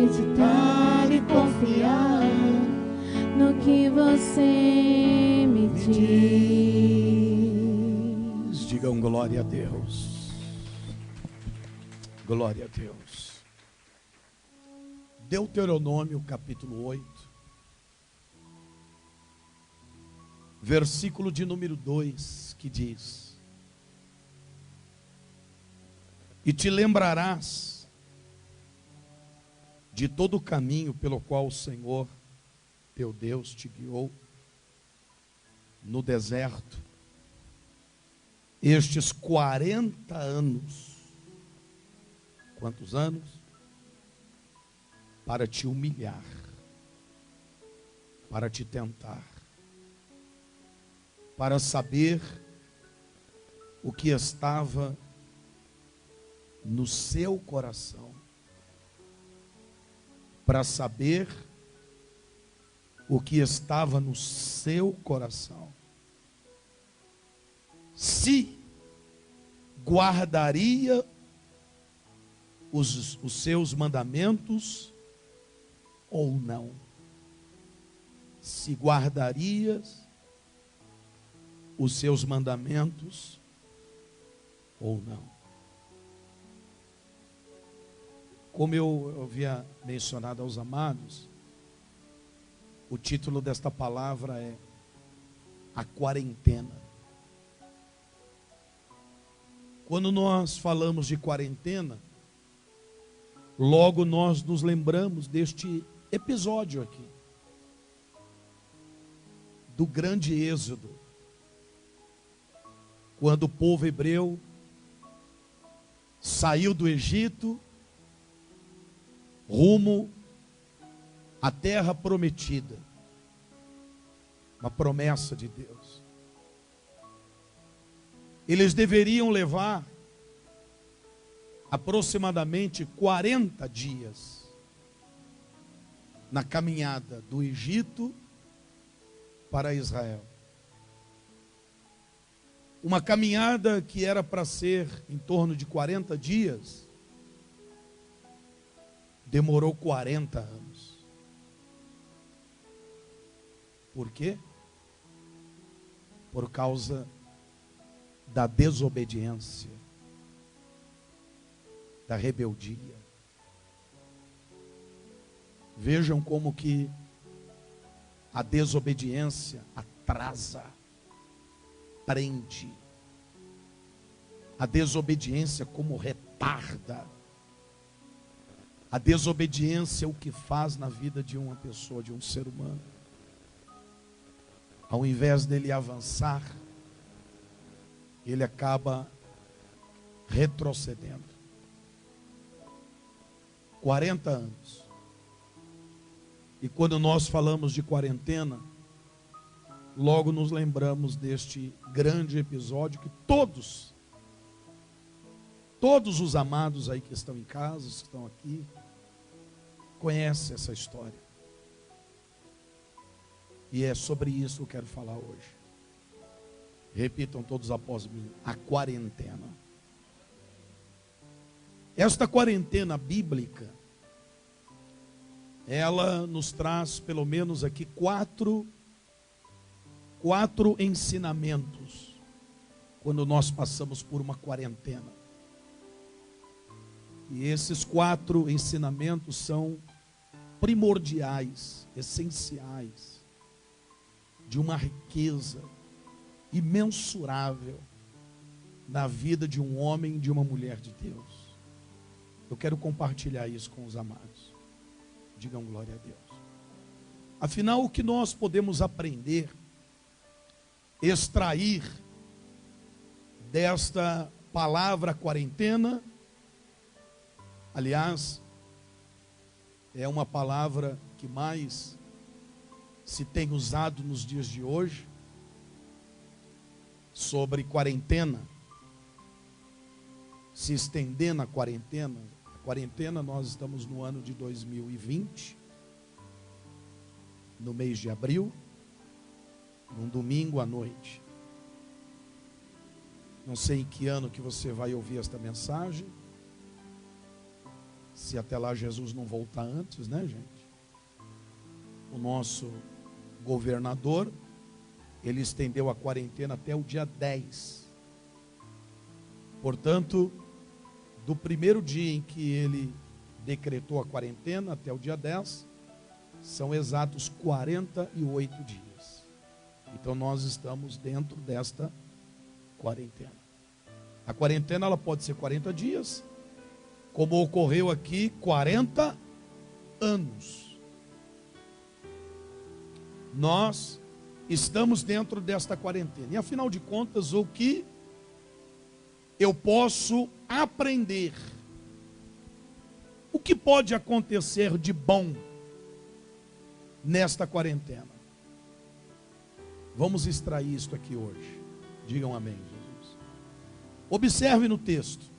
acreditar e confiar no que você me diz. Digam glória a Deus. Glória a Deus. Deuteronômio capítulo 8, versículo de número 2, que diz: e te lembrarás de todo o caminho pelo qual o Senhor teu Deus te guiou no deserto estes 40 anos. Quantos anos? Para te humilhar, para te tentar, para saber o que estava no seu coração, para saber o que estava no seu coração, se guardaria os seus mandamentos ou não. Se guardarias os seus mandamentos ou não. Como eu havia mencionado aos amados, o título desta palavra é a quarentena. Quando nós falamos de quarentena, logo nós nos lembramos deste episódio aqui, do grande êxodo, quando o povo hebreu saiu do Egito rumo à terra prometida, uma promessa de Deus. Eles deveriam levar aproximadamente 40 dias na caminhada do Egito para Israel. Uma caminhada que era para ser em torno de 40 dias, demorou 40 anos. Por quê? Por causa da desobediência, da rebeldia. Vejam como que a desobediência atrasa, prende. A desobediência como retarda. A desobediência é o que faz na vida de uma pessoa, de um ser humano. Ao invés dele avançar, ele acaba retrocedendo. 40 anos. E quando nós falamos de quarentena, logo nos lembramos deste grande episódio que todos os amados aí que estão em casa, que estão aqui, conhecem essa história. E é sobre isso que eu quero falar hoje. Repitam todos após mim: a quarentena. Esta quarentena bíblica, ela nos traz pelo menos aqui quatro ensinamentos quando nós passamos por uma quarentena. E esses 4 ensinamentos são primordiais, essenciais, de uma riqueza imensurável na vida de um homem e de uma mulher de Deus. Eu quero compartilhar isso com os amados. Digam glória a Deus. Afinal, o que nós podemos aprender, extrair desta palavra quarentena? Aliás, é uma palavra que mais se tem usado nos dias de hoje, sobre quarentena, se estender na quarentena. A quarentena, nós estamos no ano de 2020, no mês de abril, num domingo à noite. Não sei em que ano que você vai ouvir esta mensagem, Se até lá Jesus não voltar antes, né, gente? O nosso governador, ele estendeu a quarentena até o dia 10. Portanto, do primeiro dia em que ele decretou a quarentena até o dia 10, são exatos 48 dias. Então nós estamos dentro desta quarentena. A quarentena ela pode ser 40 dias, como ocorreu aqui, 40 anos. Nós estamos dentro desta quarentena. E afinal de contas, o que eu posso aprender? O que pode acontecer de bom nesta quarentena? Vamos extrair isto aqui hoje. Digam amém, Jesus. Observe no texto.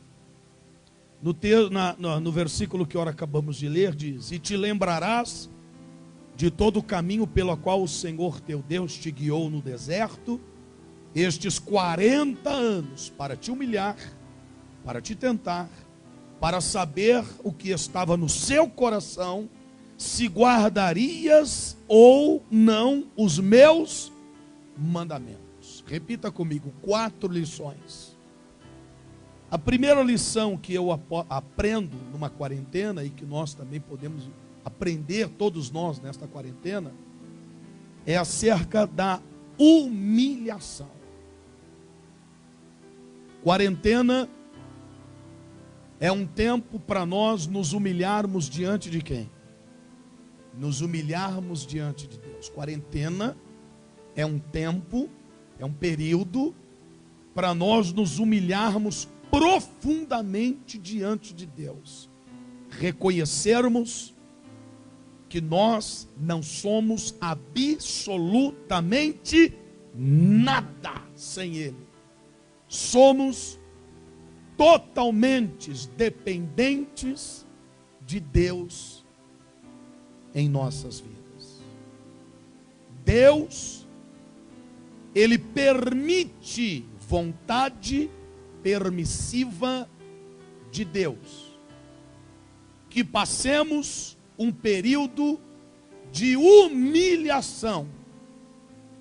No versículo que ora acabamos de ler, diz: e te lembrarás de todo o caminho pelo qual o Senhor teu Deus te guiou no deserto, estes 40 anos, para te humilhar, para te tentar, para saber o que estava no seu coração, se guardarias ou não os meus mandamentos. Repita comigo, 4 lições. A primeira lição que eu aprendo numa quarentena, e que nós também podemos aprender, todos nós nesta quarentena, é acerca da humilhação. Quarentena é um tempo para nós nos humilharmos diante de quem? Nos humilharmos diante de Deus. Quarentena é um tempo, é um período para nós nos humilharmos profundamente diante de Deus. Reconhecermos que nós não somos absolutamente nada sem Ele. Somos totalmente dependentes de Deus em nossas vidas. Deus, Ele permite vontade permissiva de Deus que passemos um período de humilhação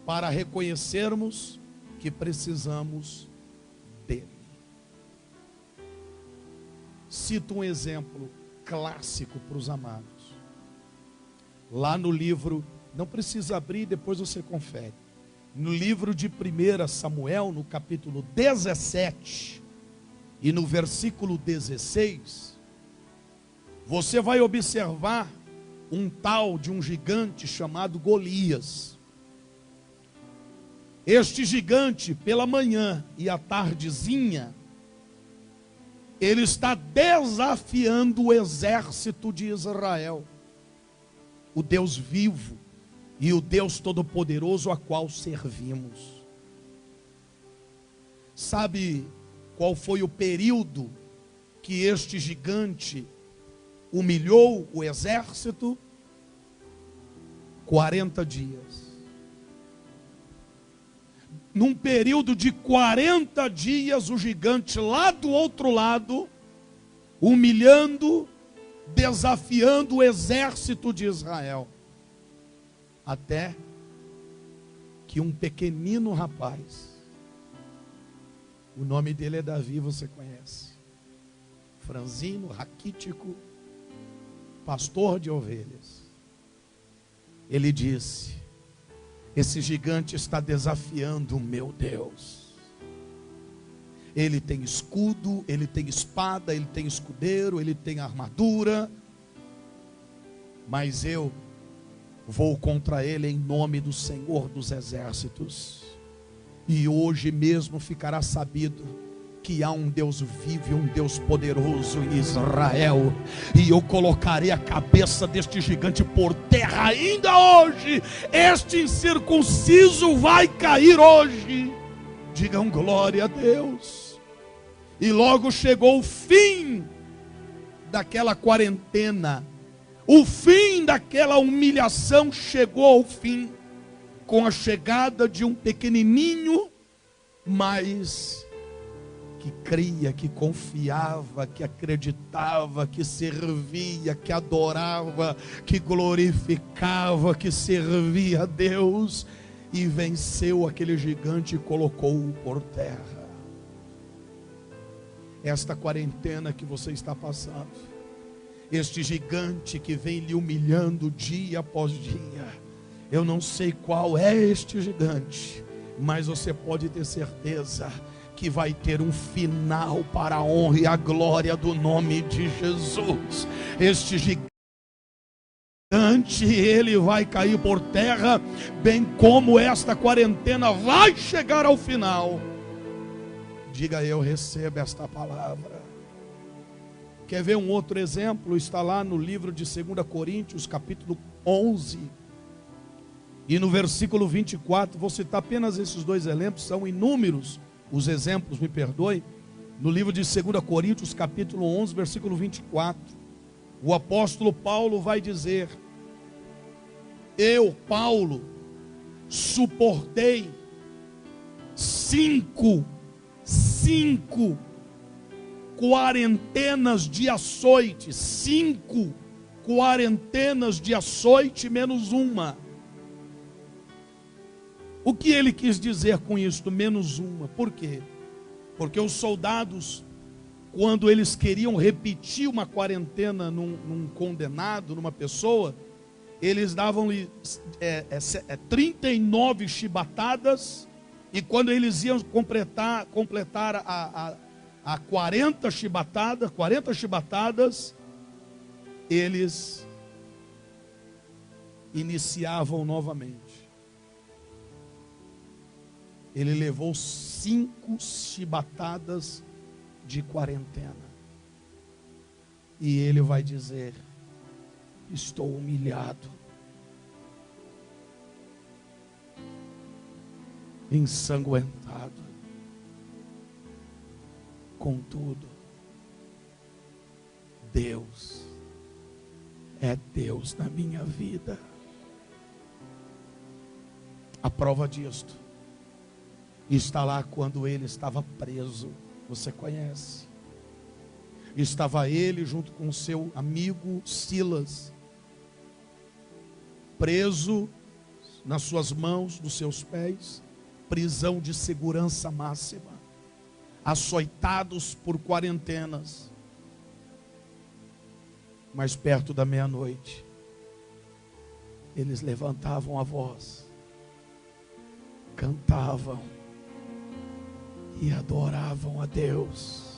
para reconhecermos que precisamos dele. Cito um exemplo clássico para os amados. Lá no livro, não precisa abrir, depois você confere. No livro de 1 Samuel, no capítulo 17 e no versículo 16, você vai observar um tal de um gigante chamado Golias. Este gigante, pela manhã e à tardezinha, ele está desafiando o exército de Israel, o Deus vivo e o Deus Todo-Poderoso a qual servimos. Sabe qual foi o período que este gigante humilhou o exército? 40 dias. Num período de 40 dias, o gigante lá do outro lado, humilhando, desafiando o exército de Israel. Até que um pequenino rapaz, o nome dele é Davi, você conhece, franzino, raquítico, pastor de ovelhas, ele disse: esse gigante está desafiando o meu Deus. Ele tem escudo, ele tem espada, ele tem escudeiro, ele tem armadura, mas eu vou contra ele em nome do Senhor dos Exércitos. E hoje mesmo ficará sabido que há um Deus vivo e um Deus poderoso em Israel, e eu colocarei a cabeça deste gigante por terra ainda hoje. Este incircunciso vai cair hoje. Digam glória a Deus. E logo chegou o fim daquela quarentena. O fim daquela humilhação chegou ao fim com a chegada de um pequenininho, mas que cria, que confiava, que acreditava, que servia, que adorava, que glorificava, que servia a Deus, e venceu aquele gigante e colocou-o por terra. Esta quarentena que você está passando, este gigante que vem lhe humilhando dia após dia, eu não sei qual é este gigante, mas você pode ter certeza que vai ter um final para a honra e a glória do nome de Jesus. Este gigante, ele vai cair por terra, bem como esta quarentena vai chegar ao final. Diga: eu recebo esta palavra. Quer ver um outro exemplo? Está lá no livro de 2 Coríntios, capítulo 11, e no versículo 24, vou citar apenas esses dois exemplos, são inúmeros os exemplos, me perdoe. No livro de 2 Coríntios, capítulo 11, versículo 24, o apóstolo Paulo vai dizer: eu, Paulo, suportei cinco quarentenas de açoite, 5 quarentenas de açoite menos uma. O que ele quis dizer com isto, menos uma? Por quê? Porque os soldados, quando eles queriam repetir uma quarentena num condenado, numa pessoa, eles davam-lhe 39 chibatadas, e quando eles iam completar a 40 chibatadas, eles iniciavam novamente. Ele levou 5 chibatadas de quarentena. E ele vai dizer: estou humilhado, ensanguentado. Contudo, Deus é Deus na minha vida. A prova disto está lá quando ele estava preso. Você conhece? Estava ele junto com seu amigo Silas, preso nas suas mãos, nos seus pés, prisão de segurança máxima, açoitados por quarentenas. Mas perto da meia-noite, eles levantavam a voz, cantavam e adoravam a Deus.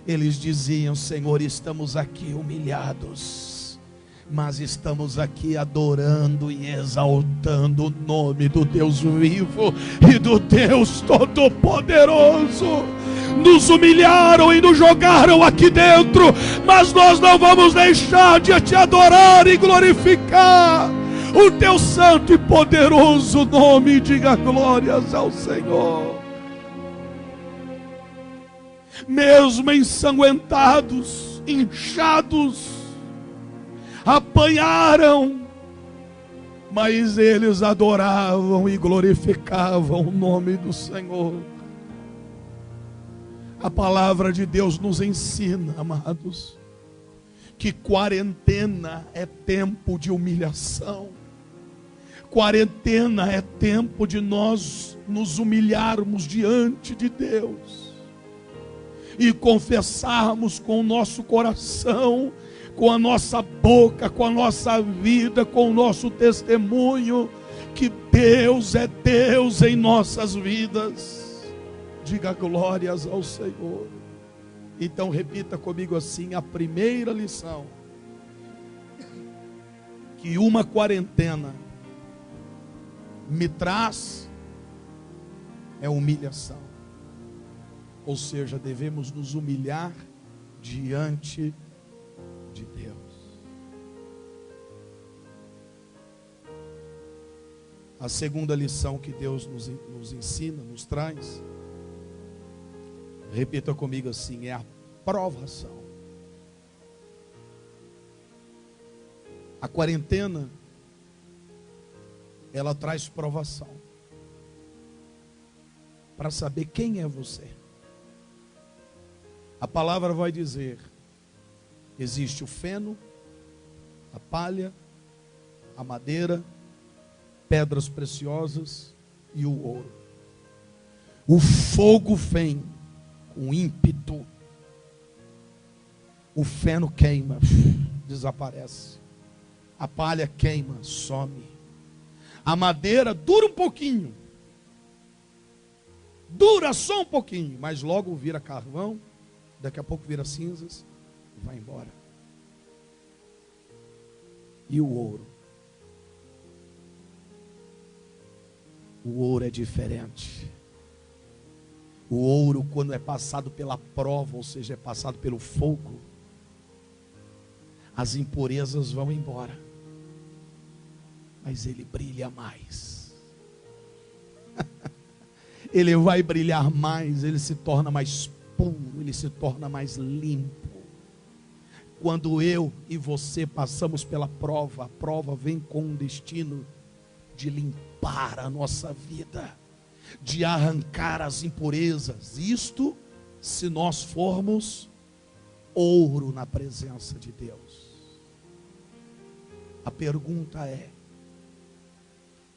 Eles diziam: Senhor, estamos aqui humilhados, mas estamos aqui adorando e exaltando o nome do Deus vivo e do Deus Todo-Poderoso. Nos humilharam e nos jogaram aqui dentro, mas nós não vamos deixar de te adorar e glorificar o teu santo e poderoso nome. Diga glórias ao Senhor. Mesmo ensanguentados, inchados, apanharam, mas eles adoravam e glorificavam o nome do Senhor. A palavra de Deus nos ensina, amados, que quarentena é tempo de humilhação. Quarentena é tempo de nós nos humilharmos diante de Deus e confessarmos com o nosso coração, com a nossa boca, com a nossa vida, com o nosso testemunho, que Deus é Deus em nossas vidas. Diga glórias ao Senhor. Então repita comigo assim: a primeira lição que uma quarentena me traz é humilhação. Ou seja, devemos nos humilhar diante de Deus. A segunda lição que Deus nos ensina, nos traz, repita comigo assim, é a provação. A quarentena, ela traz provação para saber quem é você. A palavra vai dizer: existe o feno, a palha, a madeira, pedras preciosas e o ouro. O fogo vem com ímpeto. O feno queima, desaparece. A palha queima, some. A madeira dura um pouquinho. Dura só um pouquinho, mas logo vira carvão, daqui a pouco vira cinzas e vai embora. E o ouro? O ouro é diferente. O ouro, quando é passado pela prova, ou seja, é passado pelo fogo, as impurezas vão embora, mas ele brilha mais. Ele vai brilhar mais, ele se torna mais puro, ele se torna mais limpo. Quando eu e você passamos pela prova, a prova vem com um destino de limpar a nossa vida, de arrancar as impurezas. Isto se nós formos ouro na presença de Deus. A pergunta é: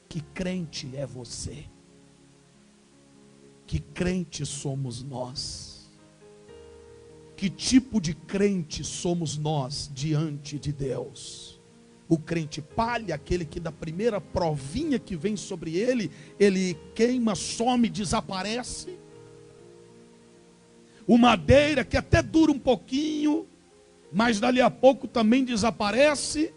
que crente é você? Que crente somos nós? Que tipo de crente somos nós diante de Deus? O crente palha, aquele que da primeira provinha que vem sobre ele, ele queima, some, desaparece. O madeira, que até dura um pouquinho, mas dali a pouco também desaparece.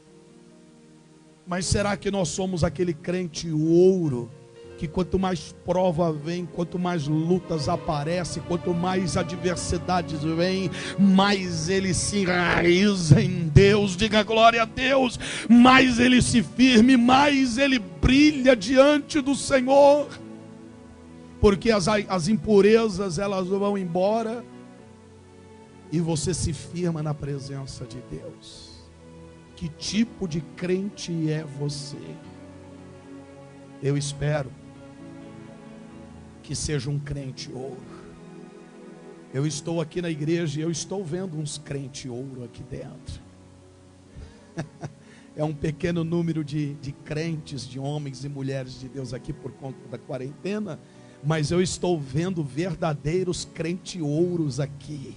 Mas será que nós somos aquele crente ouro, que quanto mais prova vem, quanto mais lutas aparecem, quanto mais adversidades vêm, mais ele se enraiza em Deus? Diga glória a Deus. Mais ele se firme, mais ele brilha diante do Senhor, porque as impurezas elas vão embora e você se firma na presença de Deus. Que tipo de crente é você? Eu espero que seja um crente ouro. Eu estou aqui na igreja e eu estou vendo uns crentes ouro aqui dentro. É um pequeno número de crentes, de homens e mulheres de Deus aqui por conta da quarentena, mas eu estou vendo verdadeiros crentes ouros aqui.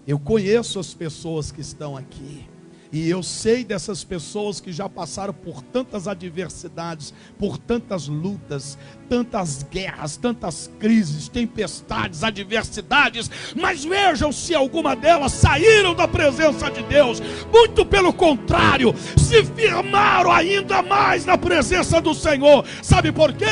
Eu conheço as pessoas que estão aqui. E eu sei dessas pessoas que já passaram por tantas adversidades, por tantas lutas, tantas guerras, tantas crises, tempestades, adversidades. Mas vejam se alguma delas saíram da presença de Deus. Muito pelo contrário, se firmaram ainda mais na presença do Senhor. Sabe por quê?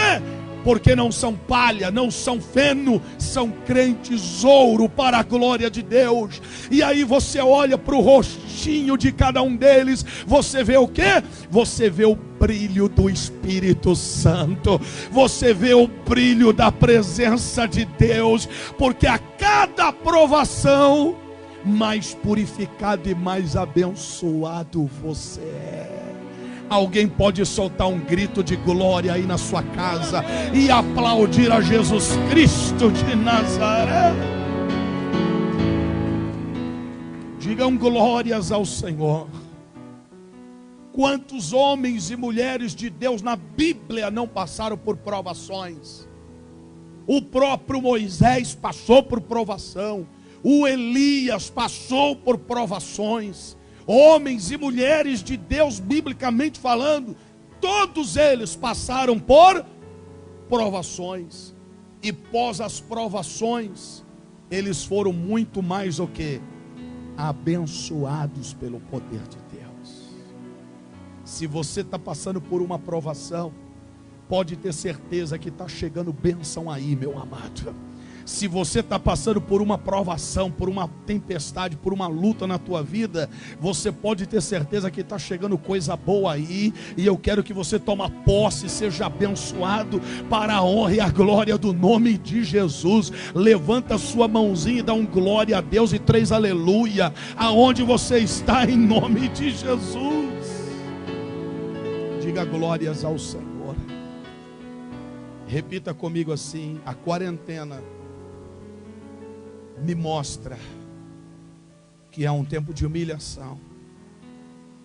Porque não são palha, não são feno, são crentes ouro para a glória de Deus. E aí você olha para o rostinho de cada um deles, você vê o quê? Você vê o brilho do Espírito Santo, você vê o brilho da presença de Deus, porque a cada provação, mais purificado e mais abençoado você é. Alguém pode soltar um grito de glória aí na sua casa e aplaudir a Jesus Cristo de Nazaré? Digam glórias ao Senhor. Quantos homens e mulheres de Deus na Bíblia não passaram por provações? O próprio Moisés passou por provação, o Elias passou por provações. Homens e mulheres de Deus, biblicamente falando, todos eles passaram por provações. E pós as provações, eles foram muito mais o que? Abençoados pelo poder de Deus. Se você está passando por uma provação, pode ter certeza que está chegando bênção aí, meu amado. Se você está passando por uma provação, por uma tempestade, por uma luta na tua vida, você pode ter certeza que está chegando coisa boa aí. E eu quero que você tome posse, seja abençoado para a honra e a glória do nome de Jesus. Levanta a sua mãozinha e dá um glória a Deus e 3 aleluia, aonde você está, em nome de Jesus. Diga glórias ao Senhor. Repita comigo assim: a quarentena me mostra que é um tempo de humilhação.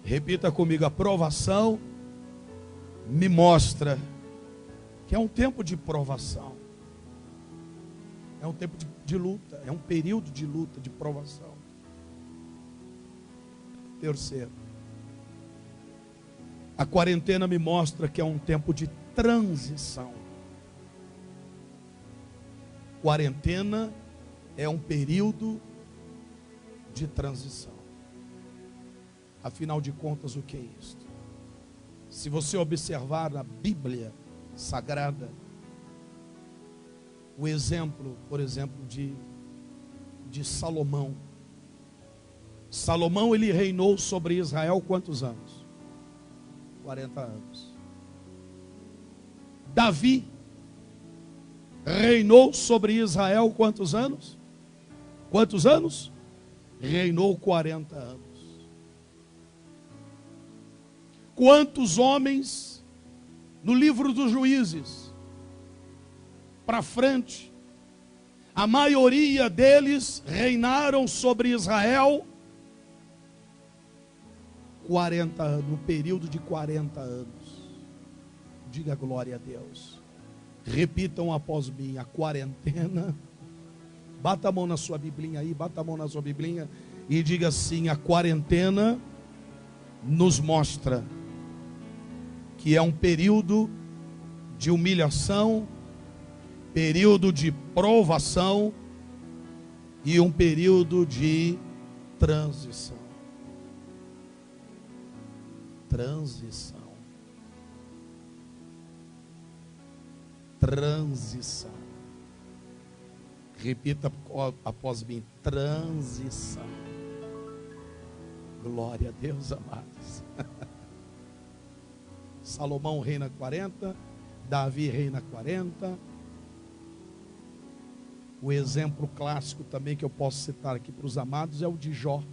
Repita comigo: a provação me mostra que é um tempo de provação. É um tempo de luta, é um período de luta, de provação. Terceiro, a quarentena me mostra que é um tempo de transição. Quarentena é um período de transição. Afinal de contas, o que é isto? Se você observar a Bíblia Sagrada, o exemplo, por exemplo, de Salomão. Salomão, ele reinou sobre Israel quantos anos? 40 anos. Davi reinou sobre Israel quantos anos? Quantos anos? Reinou 40 anos. Quantos homens no livro dos Juízes para frente, a maioria deles reinaram sobre Israel 40 anos, no período de 40 anos. Diga glória a Deus. Repitam após mim: a quarentena. Bata a mão na sua biblinha aí, bata a mão na sua biblinha e diga assim: a quarentena nos mostra que é um período de humilhação, período de provação e um período de transição. Transição. Transição. Repita após mim: transição. Glória a Deus, amados. Salomão reina 40, Davi reina 40. O exemplo clássico também que eu posso citar aqui para os amados é o de Jó.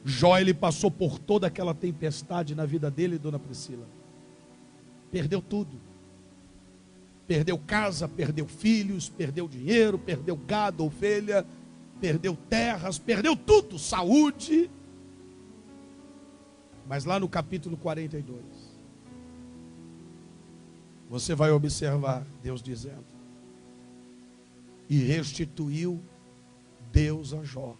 Jó, ele passou por toda aquela tempestade na vida dele, dona Priscila. Perdeu tudo. Perdeu casa, perdeu filhos, perdeu dinheiro, perdeu gado, ovelha, perdeu terras, perdeu tudo, saúde. Mas lá no capítulo 42, você vai observar Deus dizendo: e restituiu Deus a Jó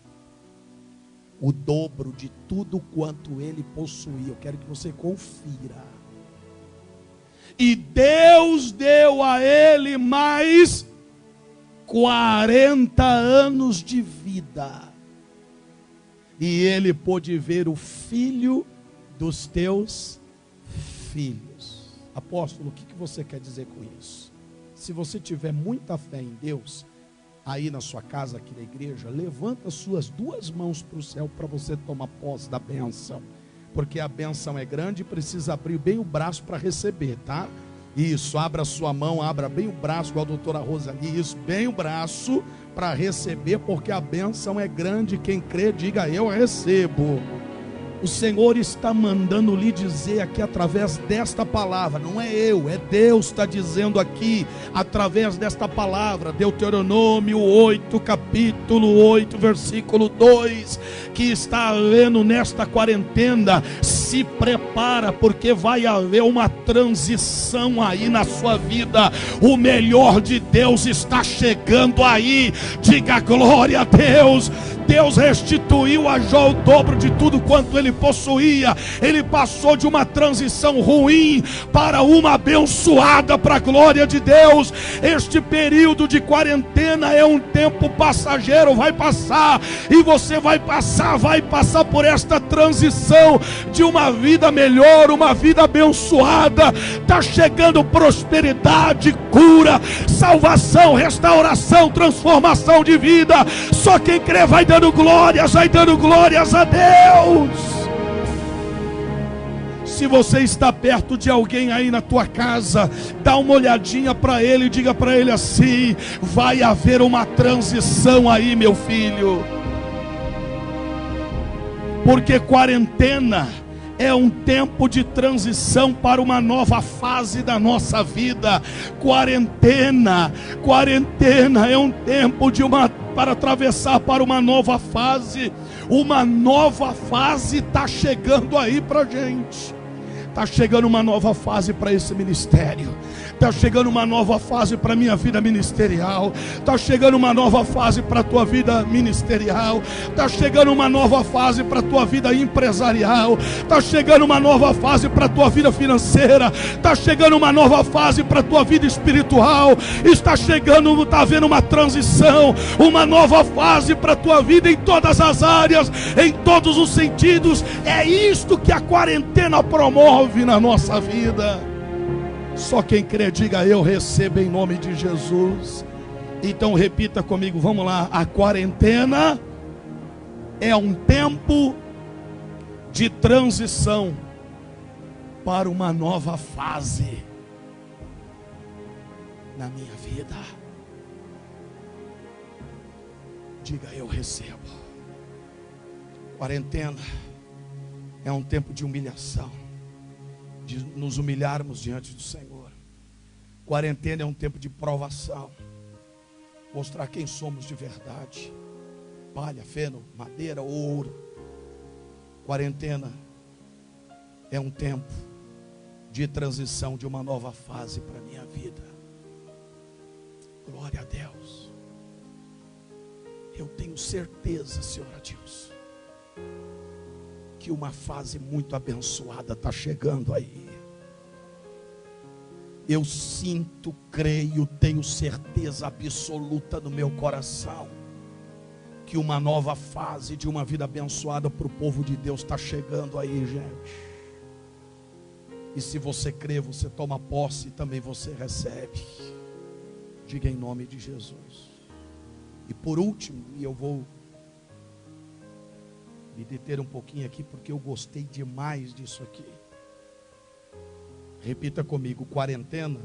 o dobro de tudo quanto ele possuía. Eu quero que você confira. E Deus deu a ele mais 40 anos de vida. E ele pôde ver o filho dos teus filhos. Apóstolo, o que você quer dizer com isso? Se você tiver muita fé em Deus, aí na sua casa, aqui na igreja, levanta suas duas mãos para o céu para você tomar posse da bênção. Porque a bênção é grande e precisa abrir bem o braço para receber, tá? Isso, abra a sua mão, abra bem o braço, igual a doutora Rosa ali, isso, bem o braço para receber, porque a bênção é grande. Quem crê, diga: eu recebo. O Senhor está mandando lhe dizer aqui através desta palavra, não é eu, é Deus que está dizendo aqui através desta palavra. Deuteronômio 8, capítulo 8, versículo 2, que está lendo nesta quarentena: se prepara, porque vai haver uma transição aí na sua vida. O melhor de Deus está chegando aí. Diga glória a Deus. Deus restituiu a Jó o dobro de tudo quanto ele possuía. Ele passou de uma transição ruim para uma abençoada, para a glória de Deus. Este período de quarentena é um tempo passageiro, vai passar, e você vai passar por esta transição de uma vida melhor, uma vida abençoada. Está chegando prosperidade, cura, salvação, restauração, transformação de vida. Só quem crê vai dando glórias a Deus. Se você está perto de alguém aí na tua casa, dá uma olhadinha para ele e diga para ele assim: vai haver uma transição aí, meu filho. Porque quarentena é um tempo de transição para uma nova fase da nossa vida. Quarentena é um tempo para atravessar para uma nova fase. Uma nova fase está chegando aí para a gente. Está chegando uma nova fase para esse ministério. Está chegando uma nova fase para a minha vida ministerial. Está chegando uma nova fase para a tua vida ministerial. Está chegando uma nova fase para a tua vida empresarial. Está chegando uma nova fase para a tua vida financeira. Está chegando uma nova fase para a tua vida espiritual. Está havendo uma transição, uma nova fase para a tua vida em todas as áreas, em todos os sentidos. É isto que a quarentena promove na nossa vida. Só quem crê, diga: eu recebo em nome de Jesus. Então repita comigo, vamos lá. A quarentena é um tempo de transição para uma nova fase na minha vida. Diga: eu recebo. Quarentena é um tempo de humilhação, de nos humilharmos diante do Senhor. Quarentena é um tempo de provação, mostrar quem somos de verdade. Palha, feno, madeira, ouro. Quarentena é um tempo de transição, de uma nova fase para a minha vida. Glória a Deus. Eu tenho certeza, Senhor Deus, que uma fase muito abençoada está chegando aí. Eu sinto, creio, tenho certeza absoluta no meu coração que uma nova fase de uma vida abençoada para o povo de Deus está chegando aí, gente. E se você crê, você toma posse e também você recebe. Diga em nome de Jesus. E por último, e eu vou me deter um pouquinho aqui, porque eu gostei demais disso aqui. Repita comigo: quarentena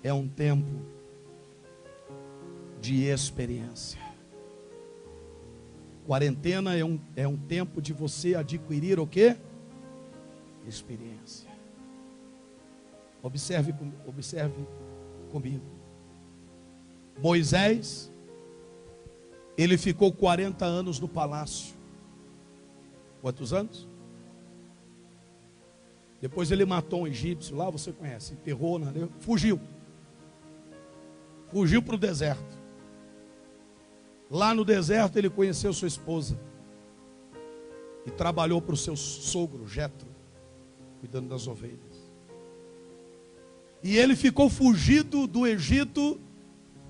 é um tempo de experiência. Quarentena é um tempo de você adquirir o quê? Experiência. Observe comigo. Moisés, ele ficou 40 anos no palácio. Quantos anos? Depois ele matou um egípcio, lá você conhece, enterrou, fugiu para o deserto. Lá no deserto ele conheceu sua esposa e trabalhou para o seu sogro, Jetro, cuidando das ovelhas. E ele ficou fugido do Egito,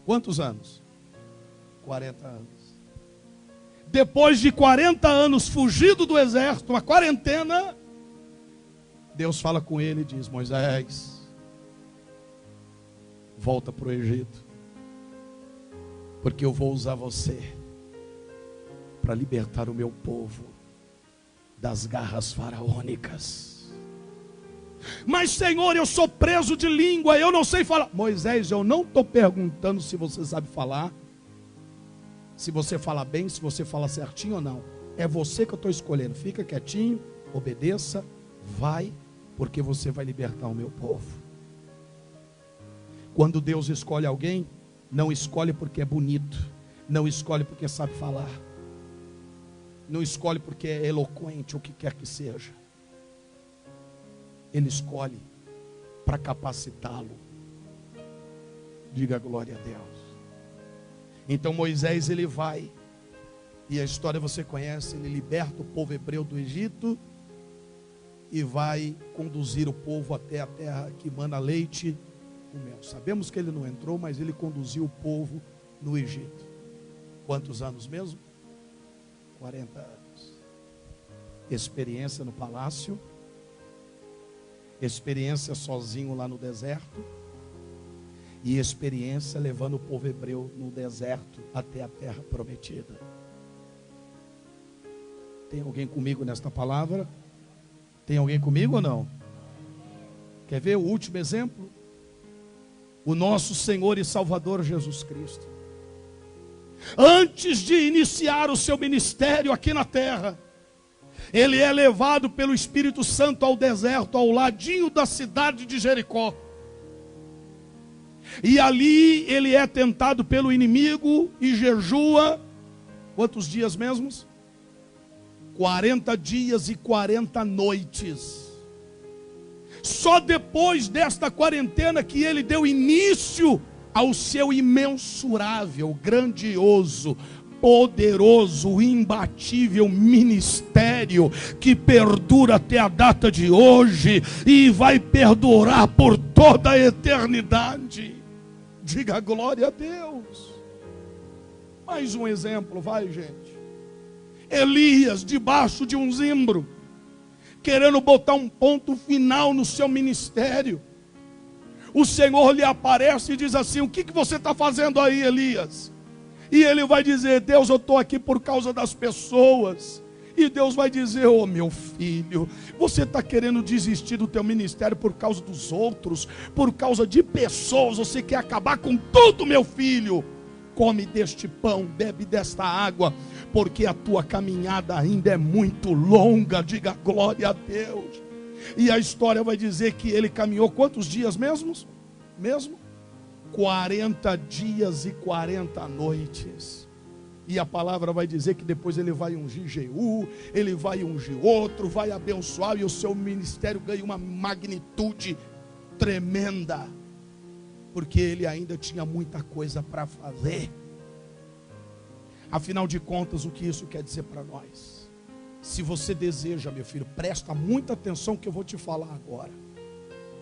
quantos anos? 40 anos. Depois de 40 anos fugido do exército, uma quarentena, Deus fala com ele e diz: Moisés, volta para o Egito, porque eu vou usar você para libertar o meu povo das garras faraônicas. Mas Senhor, eu sou preso de língua, eu não sei falar. Moisés, eu não estou perguntando se você sabe falar, se você fala bem, se você fala certinho ou não. É você que eu estou escolhendo. Fica quietinho, obedeça, vai, porque você vai libertar o meu povo. Quando Deus escolhe alguém, não escolhe porque é bonito, não escolhe porque sabe falar, não escolhe porque é eloquente, o que quer que seja. Ele escolhe para capacitá-lo. Diga glória a Deus. Então Moisés, ele vai, e a história você conhece, ele liberta o povo hebreu do Egito e vai conduzir o povo até a terra que mana leite e mel. Sabemos que ele não entrou, mas ele conduziu o povo no Egito. Quantos anos mesmo? 40 anos. Experiência no palácio, experiência sozinho lá no deserto, e experiência levando o povo hebreu no deserto até a terra prometida. Tem alguém comigo nesta palavra? Tem alguém comigo ou não? Quer ver o último exemplo? O nosso Senhor e Salvador Jesus Cristo, antes de iniciar o seu ministério aqui na terra, ele é levado pelo Espírito Santo ao deserto, ao ladinho da cidade de Jericó. E ali ele é tentado pelo inimigo e jejua, quantos dias mesmos? 40 dias e 40 noites. Só depois desta quarentena que ele deu início ao seu imensurável, grandioso, poderoso, imbatível ministério, que perdura até a data de hoje e vai perdurar por toda a eternidade. Diga glória a Deus. Mais um exemplo, vai, gente. Elias, debaixo de um zimbro, querendo botar um ponto final no seu ministério. O Senhor lhe aparece e diz assim: o que você está fazendo aí, Elias? E ele vai dizer: Deus, eu estou aqui por causa das pessoas. E Deus vai dizer: ô meu filho, você está querendo desistir do teu ministério por causa dos outros, por causa de pessoas, você quer acabar com tudo, meu filho. Come deste pão, bebe desta água, porque a tua caminhada ainda é muito longa. Diga glória a Deus. E a história vai dizer que ele caminhou quantos dias mesmo? 40 dias e 40 noites. E a palavra vai dizer que depois ele vai ungir Jeú, ele vai ungir outro, vai abençoar, e o seu ministério ganha uma magnitude tremenda, porque ele ainda tinha muita coisa para fazer. Afinal de contas, o que isso quer dizer para nós? Se você deseja, meu filho, presta muita atenção que eu vou te falar agora.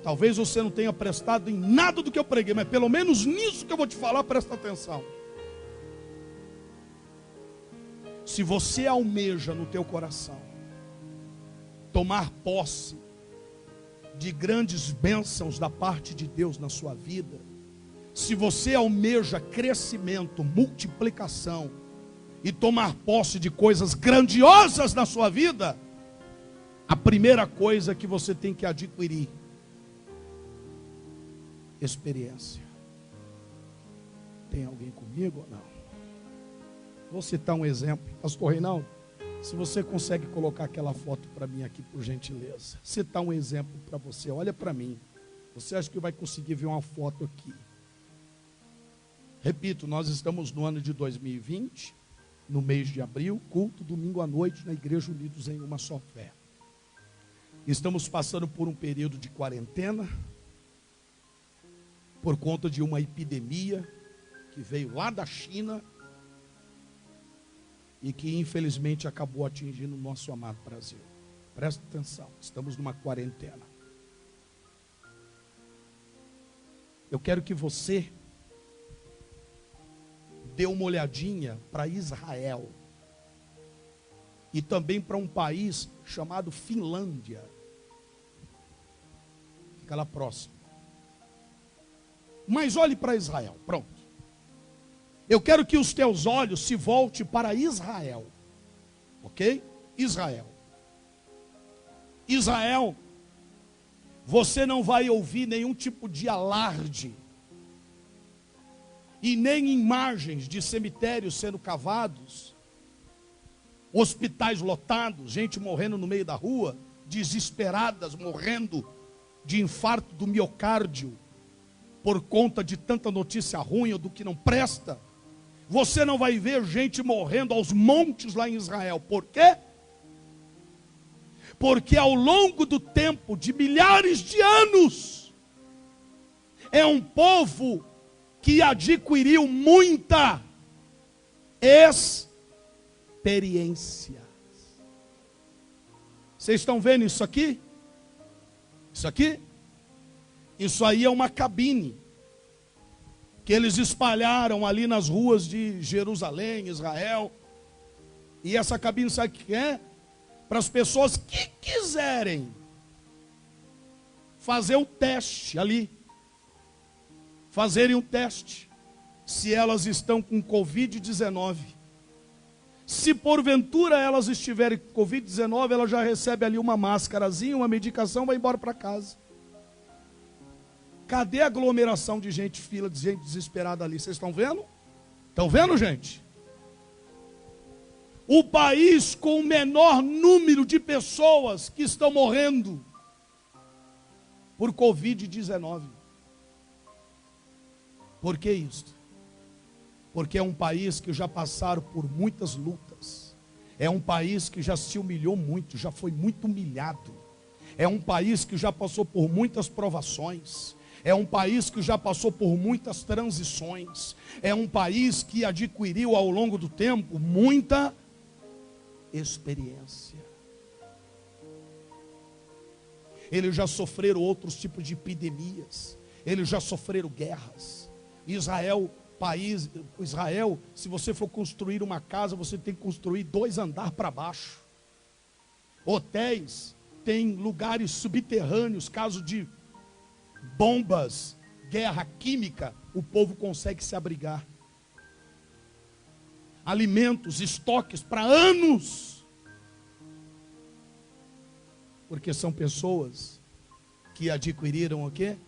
Talvez você não tenha prestado em nada do que eu preguei, mas pelo menos nisso que eu vou te falar, presta atenção. Se você almeja no teu coração tomar posse de grandes bênçãos da parte de Deus na sua vida, se você almeja crescimento, multiplicação e tomar posse de coisas grandiosas na sua vida, a primeira coisa que você tem que adquirir: experiência. Tem alguém comigo ou não? Vou citar um exemplo. Pastor Reinaldo, se você consegue colocar aquela foto para mim aqui, por gentileza. Citar um exemplo para você. Olha para mim. Você acha que vai conseguir ver uma foto aqui? Repito, nós estamos no ano de 2020, no mês de abril, culto domingo à noite na Igreja Unidos em uma só fé. Estamos passando por um período de quarentena, por conta de uma epidemia que veio lá da China e que infelizmente acabou atingindo o nosso amado Brasil. Presta atenção, estamos numa quarentena. Eu quero que você dê uma olhadinha para Israel e também para um país chamado Finlândia. Fica lá próximo. Mas olhe para Israel, pronto. Eu quero que os teus olhos se voltem para Israel. Ok? Israel. Israel, você não vai ouvir nenhum tipo de alarde e nem imagens de cemitérios sendo cavados, hospitais lotados, gente morrendo no meio da rua, desesperadas, morrendo de infarto do miocárdio por conta de tanta notícia ruim ou do que não presta. Você não vai ver gente morrendo aos montes lá em Israel. Por quê? Porque ao longo do tempo, de milhares de anos, é um povo que adquiriu muita experiência. Vocês estão vendo isso aqui? Isso aqui? Isso aí é uma cabine que eles espalharam ali nas ruas de Jerusalém, Israel. E essa cabine, sabe o que é? Para as pessoas que quiserem fazer um teste ali. Fazerem um teste se elas estão com Covid-19. Se porventura elas estiverem com Covid-19, ela já recebe ali uma máscarazinha, uma medicação, vai embora para casa. Cadê a aglomeração de gente, fila de gente desesperada ali? Vocês estão vendo? Estão vendo, gente? o país com o menor número de pessoas que estão morrendo por Covid-19. Por que isso? Porque é um país que já passaram por muitas lutas. É um país que já se humilhou muito, já foi muito humilhado. É um país que já passou por muitas provações. É um país que já passou por muitas transições. É um país que adquiriu ao longo do tempo muita experiência. Eles já sofreram outros tipos de epidemias. Eles já sofreram guerras. Israel, se você for construir uma casa, você tem que construir 2 andares para baixo. Hotéis, tem lugares subterrâneos, caso de bombas, guerra química, o povo consegue se abrigar. Alimentos, estoques para anos. Porque são pessoas que adquiriram o quê?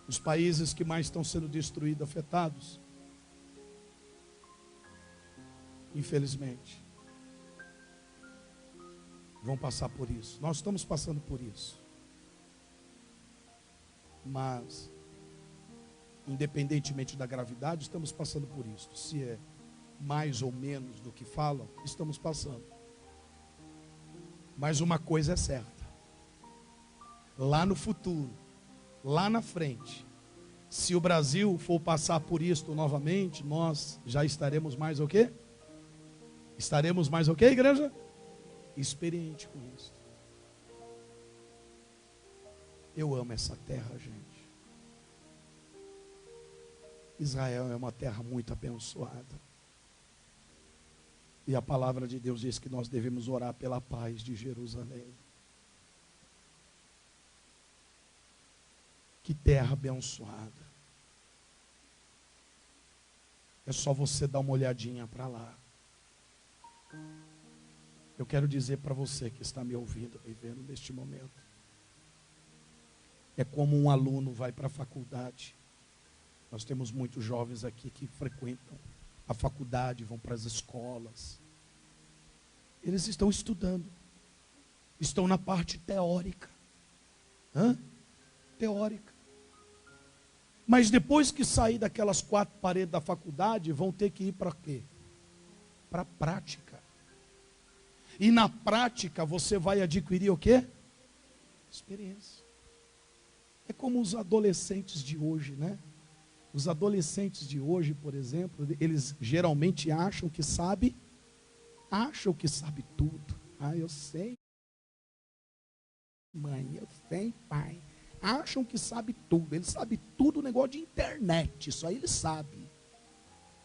Os países que mais estão sendo destruídos, afetados, infelizmente, vão passar por isso. Nós estamos passando por isso. Mas, independentemente da gravidade, estamos passando por isso. Se é mais ou menos do que falam, estamos passando. Mas uma coisa é certa: lá no futuro, lá na frente, se o Brasil for passar por isto novamente, nós já estaremos mais o quê? Estaremos mais o quê, igreja? Experiente com isso. Eu amo essa terra, gente. Israel é uma terra muito abençoada. E a palavra de Deus diz que nós devemos orar pela paz de Jerusalém. Que terra abençoada. É só você dar uma olhadinha para lá. Eu quero dizer para você que está me ouvindo, me vendo neste momento. É como um aluno vai para a faculdade. Nós temos muitos jovens aqui que frequentam a faculdade, vão para as escolas. Eles estão estudando. Estão na parte teórica. Teórica. Mas depois que sair daquelas 4 paredes da faculdade, vão ter que ir para quê? Para a prática. E na prática você vai adquirir o quê? Experiência. É como os adolescentes de hoje, né? Os adolescentes de hoje, por exemplo, eles geralmente acham que sabe tudo. Ah, eu sei, mãe, eu sei, pai. Acham que sabe tudo. Eles sabem tudo, o negócio de internet, isso aí eles sabem.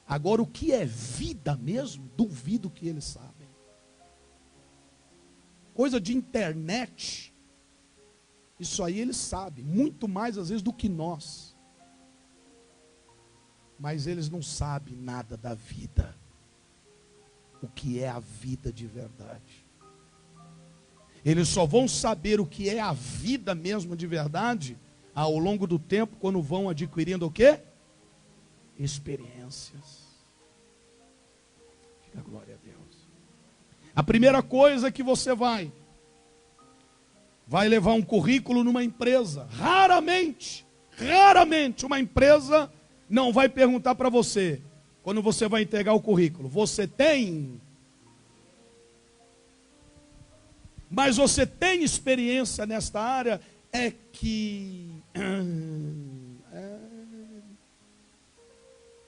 Agora, o que é vida mesmo, duvido que eles sabem. Coisa de internet, isso aí eles sabem, muito mais às vezes do que nós. Mas eles não sabem nada da vida. O que é a vida de verdade. Eles só vão saber o que é a vida mesmo de verdade ao longo do tempo, quando vão adquirindo o quê? Experiências. Diga glória a Deus. A primeira coisa que você vai levar um currículo numa empresa. Raramente uma empresa não vai perguntar para você, quando você vai entregar o currículo, você tem? Mas você tem experiência nesta área? É que...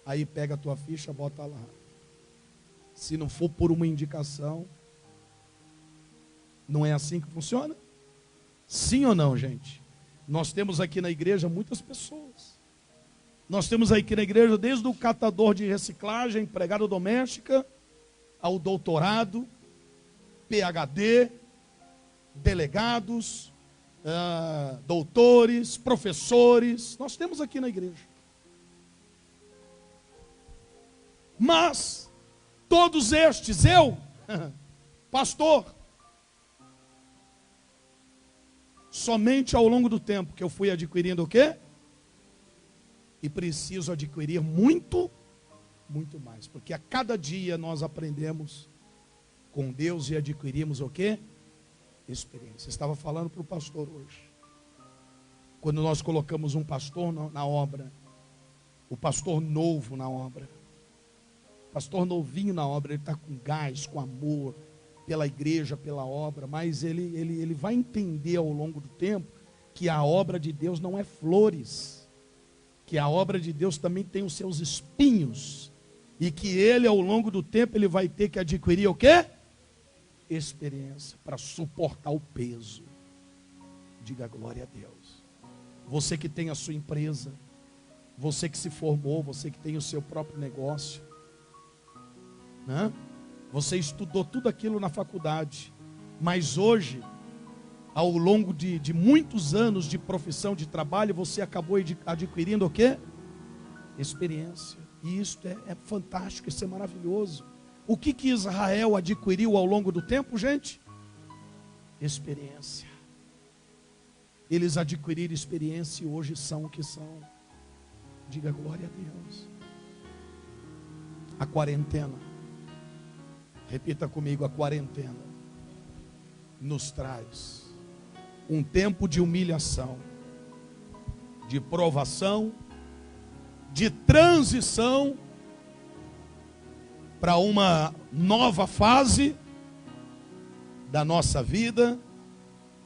Aí pega a tua ficha, bota lá. Se não for por uma indicação, não é assim que funciona? Sim ou não, gente? Nós temos aqui na igreja muitas pessoas. Nós temos aqui na igreja desde o catador de reciclagem, empregada doméstica, ao doutorado, PhD, delegados, doutores, professores. Nós temos aqui na igreja. Mas, todos estes, eu, pastor, somente ao longo do tempo que eu fui adquirindo o quê? E preciso adquirir muito muito mais. Porque a cada dia nós aprendemos com Deus e adquirimos o quê? Experiência. Eu estava falando para o pastor hoje. Quando nós colocamos um pastor na obra, o pastor novo na obra, pastor novinho na obra, ele está com gás, com amor, pela igreja, pela obra, mas ele vai entender ao longo do tempo que a obra de Deus não é flores, que a obra de Deus também tem os seus espinhos, e que ele ao longo do tempo ele vai ter que adquirir o quê? Experiência, para suportar o peso. Diga glória a Deus. Você que tem a sua empresa, você que se formou, você que tem o seu próprio negócio, né? Você estudou tudo aquilo na faculdade, mas hoje, ao longo de muitos anos de profissão, de trabalho, você acabou adquirindo o quê? Experiência. E isso é fantástico, isso é maravilhoso. O que Israel adquiriu ao longo do tempo, gente? Experiência. Eles adquiriram experiência e hoje são o que são. Diga glória a Deus. A quarentena, repita comigo, a quarentena nos traz um tempo de humilhação, de provação, de transição para uma nova fase da nossa vida.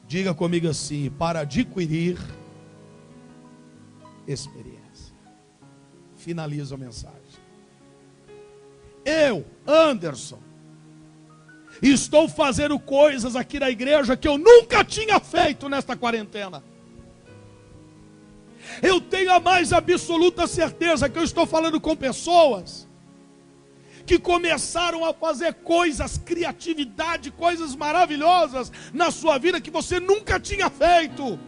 Diga comigo assim, para adquirir experiência. Finalizo a mensagem. Eu, Anderson, estou fazendo coisas aqui na igreja que eu nunca tinha feito nesta quarentena. Eu tenho a mais absoluta certeza que eu estou falando com pessoas que começaram a fazer coisas, criatividade, coisas maravilhosas na sua vida que você nunca tinha feito.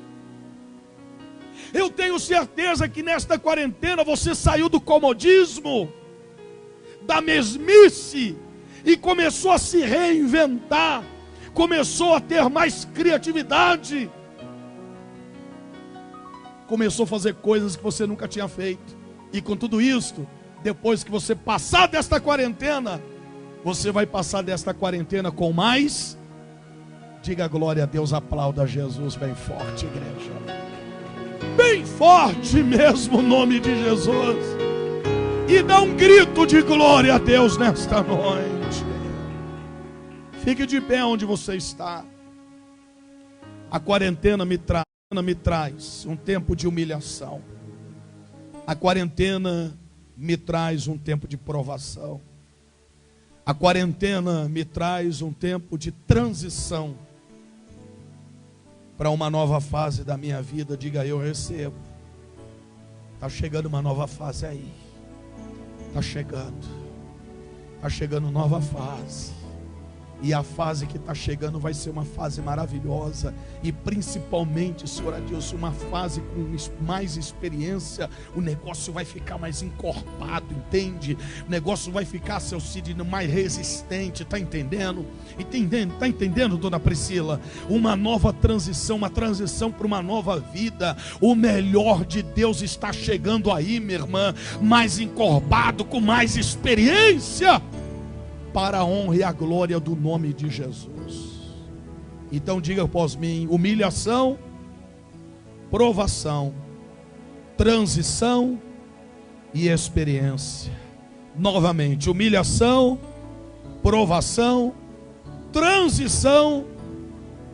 Eu tenho certeza que nesta quarentena você saiu do comodismo, da mesmice, e começou a se reinventar, começou a ter mais criatividade, começou a fazer coisas que você nunca tinha feito. E com tudo isso, depois que você passar desta quarentena, você vai passar desta quarentena com mais. Diga glória a Deus, aplauda Jesus bem forte, igreja. Bem forte mesmo o nome de Jesus. E dá um grito de glória a Deus nesta noite. Fique de pé onde você está. A quarentena me traz um tempo de humilhação. A quarentena me traz um tempo de provação. A quarentena me traz um tempo de transição para uma nova fase da minha vida. Diga, eu recebo. Está chegando uma nova fase aí. Está chegando nova fase. E a fase que está chegando vai ser uma fase maravilhosa. E principalmente, Senhor Adilson, uma fase com mais experiência. O negócio vai ficar mais encorpado, entende? O negócio vai ficar, seu Sidney, mais resistente. Está entendendo? Está entendendo, dona Priscila? Uma nova transição, uma transição para uma nova vida. O melhor de Deus está chegando aí, minha irmã. Mais encorpado, com mais experiência, para a honra e a glória do nome de Jesus. Então diga após mim: humilhação, provação, transição e experiência. Novamente, humilhação, provação, transição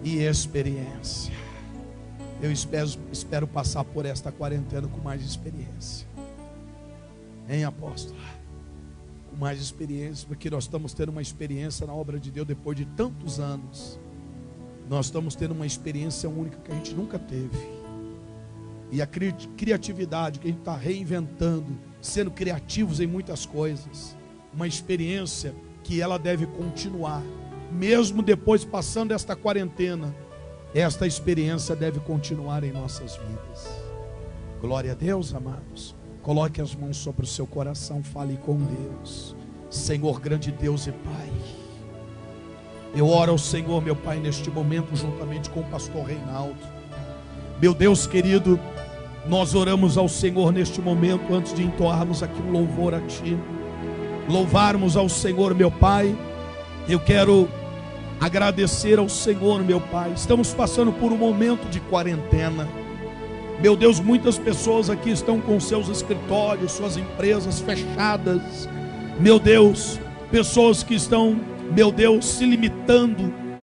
e experiência. Eu espero passar por esta quarentena com mais experiência. Hein, apóstolo? Com mais experiência, porque nós estamos tendo uma experiência na obra de Deus depois de tantos anos. Nós estamos tendo uma experiência única que a gente nunca teve. E a criatividade que a gente está reinventando, sendo criativos em muitas coisas. Uma experiência que ela deve continuar. Mesmo depois passando esta quarentena, esta experiência deve continuar em nossas vidas. Glória a Deus, amados. Coloque as mãos sobre o seu coração, fale com Deus. Senhor, grande Deus e Pai, eu oro ao Senhor, meu Pai, neste momento, juntamente com o pastor Reinaldo. Meu Deus querido, nós oramos ao Senhor neste momento, antes de entoarmos aqui um louvor a Ti. louvarmos ao Senhor, meu Pai. Eu quero agradecer ao Senhor, meu Pai. Estamos passando por um momento de quarentena. Meu Deus, muitas pessoas aqui estão com seus escritórios, suas empresas fechadas. Meu Deus, pessoas que estão, meu Deus, se limitando